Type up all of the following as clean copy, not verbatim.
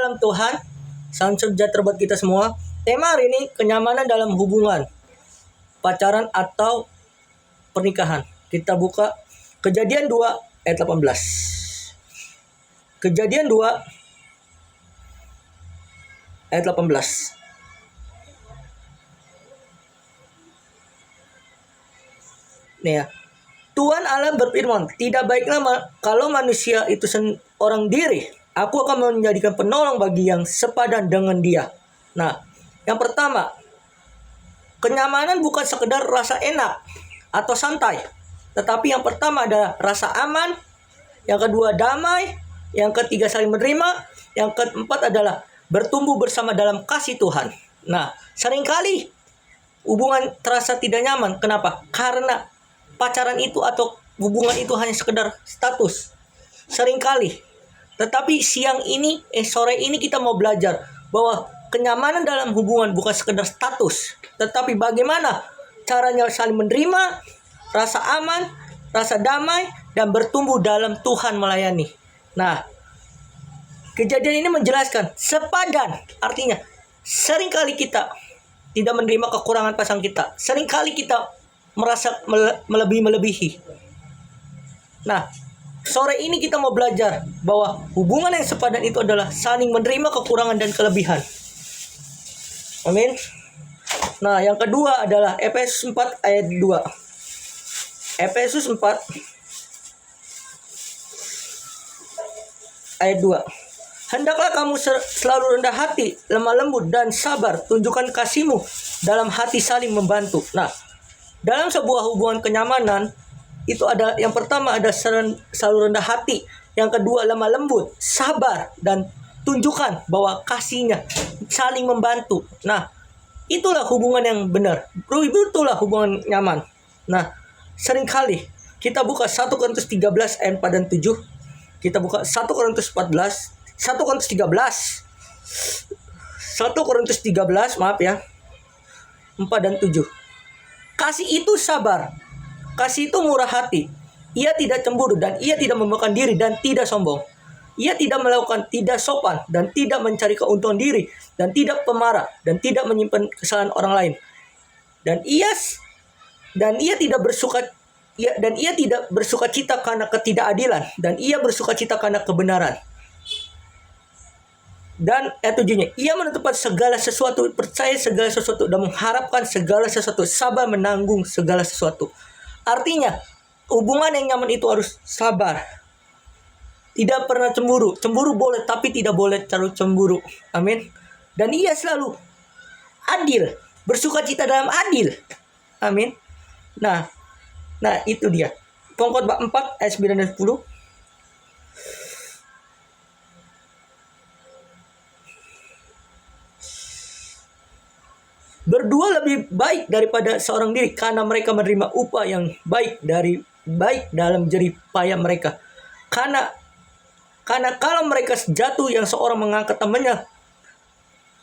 dalam Tuhan. Salam sejahtera buat kita semua. Tema hari ini kenyamanan dalam hubungan pacaran atau pernikahan. Kita buka Kejadian 2 ayat 18. Kejadian 2 ayat 18. Nih ya. Tuhan Allah berfirman, tidak baiklah kalau manusia itu seorang diri. Aku akan menjadikan penolong bagi yang sepadan dengan dia. Nah, yang pertama, kenyamanan bukan sekedar rasa enak atau santai. Tetapi yang pertama adalah rasa aman. Yang kedua damai. Yang ketiga saling menerima. Yang keempat adalah bertumbuh bersama dalam kasih Tuhan. Nah, seringkali hubungan terasa tidak nyaman. Kenapa? Karena pacaran itu atau hubungan itu hanya sekedar status. Seringkali. Tetapi sore ini kita mau belajar bahwa kenyamanan dalam hubungan bukan sekedar status. Tetapi bagaimana caranya saling menerima, rasa aman, rasa damai, dan bertumbuh dalam Tuhan melayani. Nah, kejadian ini menjelaskan sepadan. Artinya, seringkali kita tidak menerima kekurangan pasangan kita. Seringkali kita merasa melebihi. Nah, sore ini kita mau belajar bahwa hubungan yang sepadan itu adalah saling menerima kekurangan dan kelebihan. Amin. Nah, yang kedua adalah Efesus 4 ayat 2. Efesus 4 ayat 2. Hendaklah kamu selalu rendah hati, lemah lembut, dan sabar. Tunjukkan kasihmu dalam hati saling membantu. Nah, dalam sebuah hubungan kenyamanan, itu ada yang pertama ada selalu rendah hati. Yang kedua lemah lembut, sabar, dan tunjukkan bahwa kasihnya saling membantu. Nah, itulah hubungan yang benar. Itulah hubungan nyaman. Nah, seringkali kita buka 1 Korintus 13 ayat 4 dan 7. Kita buka 1 Korintus 14. 1 Korintus 13. 1 Korintus 13, maaf ya. 4 dan 7. Kasih itu sabar. Kasih itu murah hati. Ia tidak cemburu dan ia tidak membanggakan diri dan tidak sombong. Ia tidak melakukan tidak sopan dan tidak mencari keuntungan diri dan tidak pemarah dan tidak menyimpan kesalahan orang lain. Dan ia tidak bersuka cita karena ketidakadilan, dan ia bersuka cita karena kebenaran. Dan ayat 7-nya, ia menentukan segala sesuatu, percaya segala sesuatu, dan mengharapkan segala sesuatu, sabar menanggung segala sesuatu. Artinya, hubungan yang nyaman itu harus sabar. Tidak pernah cemburu. Cemburu boleh, tapi tidak boleh terlalu cemburu. Amin. Dan ia selalu adil, bersuka cita dalam adil. Amin. Nah itu dia. Pengkhotbah 4 ayat 9 dan 10. Berdua lebih baik daripada seorang diri, karena mereka menerima upah yang baik dalam jerih payah mereka. Karena kalau mereka jatuh, yang seorang mengangkat temannya,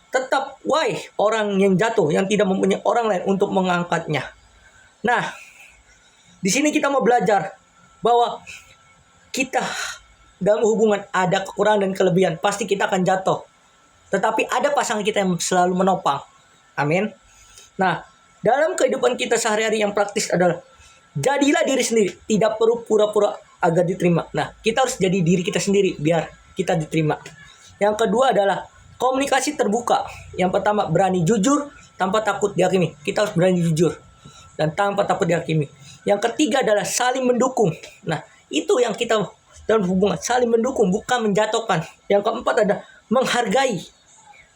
tetap wahai orang yang jatuh yang tidak mempunyai orang lain untuk mengangkatnya. Nah, di sini kita mau belajar bahwa kita dalam hubungan ada kekurangan dan kelebihan. Pasti kita akan jatuh. Tetapi ada pasangan kita yang selalu menopang. Amin. Nah, dalam kehidupan kita sehari-hari yang praktis adalah jadilah diri sendiri. Tidak perlu pura-pura agar diterima. Nah, kita harus jadi diri kita sendiri biar kita diterima. Yang kedua adalah komunikasi terbuka. Yang pertama, berani jujur tanpa takut dihakimi. Kita harus berani jujur dan tanpa takut dihakimi. Yang ketiga adalah saling mendukung. Nah, itu yang kita dalam hubungan, saling mendukung, bukan menjatuhkan. Yang keempat adalah menghargai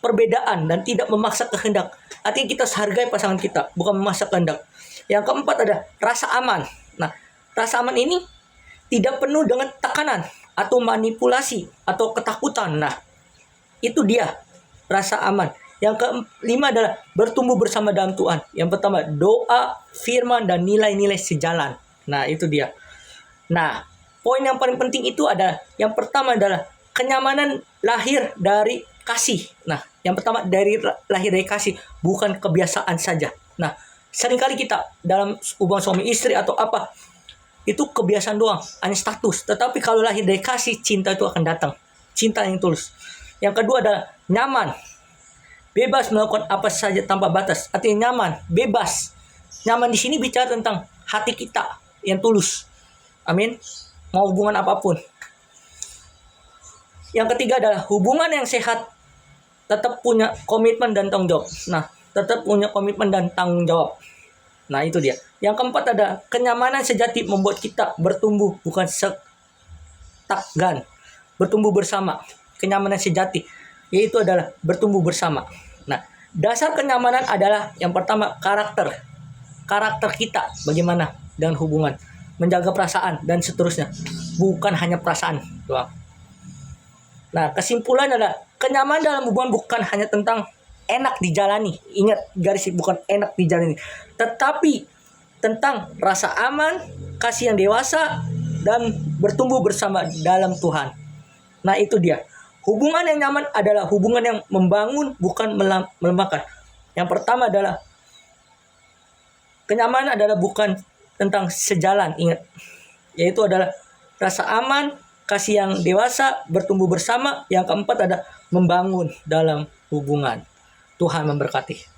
perbedaan dan tidak memaksa kehendak. Artinya kita harus hargai pasangan kita, bukan memaksa kehendak. Yang keempat ada rasa aman. Nah, rasa aman ini tidak penuh dengan tekanan atau manipulasi atau ketakutan. Nah, itu dia rasa aman. Yang kelima adalah bertumbuh bersama dalam Tuhan. Yang pertama, doa, firman, dan nilai-nilai sejalan. Nah, itu dia. Nah, poin yang paling penting itu adalah, yang pertama adalah kenyamanan lahir dari kasih. Nah, yang pertama lahir dari kasih, bukan kebiasaan saja. Nah, seringkali kita dalam hubungan suami istri atau apa, itu kebiasaan doang, hanya status. Tetapi kalau lahir dari kasih, cinta itu akan datang. Cinta yang tulus. Yang kedua adalah nyaman. Bebas melakukan apa saja tanpa batas. Artinya nyaman, bebas. Nyaman di sini bicara tentang hati kita yang tulus. Amin. Mau hubungan apapun. Yang ketiga adalah hubungan yang sehat tetap punya komitmen dan tanggung jawab. Nah, tetap punya komitmen dan tanggung jawab. Nah, itu dia. Yang keempat ada kenyamanan sejati membuat kita bertumbuh, bukan stagnan. Bertumbuh bersama. Kenyamanan sejati, yaitu adalah bertumbuh bersama. Nah, dasar kenyamanan adalah yang pertama karakter. Karakter kita bagaimana dengan hubungan. Menjaga perasaan dan seterusnya. Bukan hanya perasaan doang. Nah, kesimpulan adalah kenyamanan dalam hubungan bukan hanya tentang enak dijalani. Ingat, garis bukan enak dijalani. Tetapi tentang rasa aman, kasih yang dewasa, dan bertumbuh bersama dalam Tuhan. Nah, itu dia. Hubungan yang nyaman adalah hubungan yang membangun, bukan melemahkan. Yang pertama adalah kenyamanan adalah bukan tentang sejalan. Ingat, yaitu adalah rasa aman, kasih yang dewasa, bertumbuh bersama. Yang keempat ada membangun dalam hubungan. Tuhan memberkati.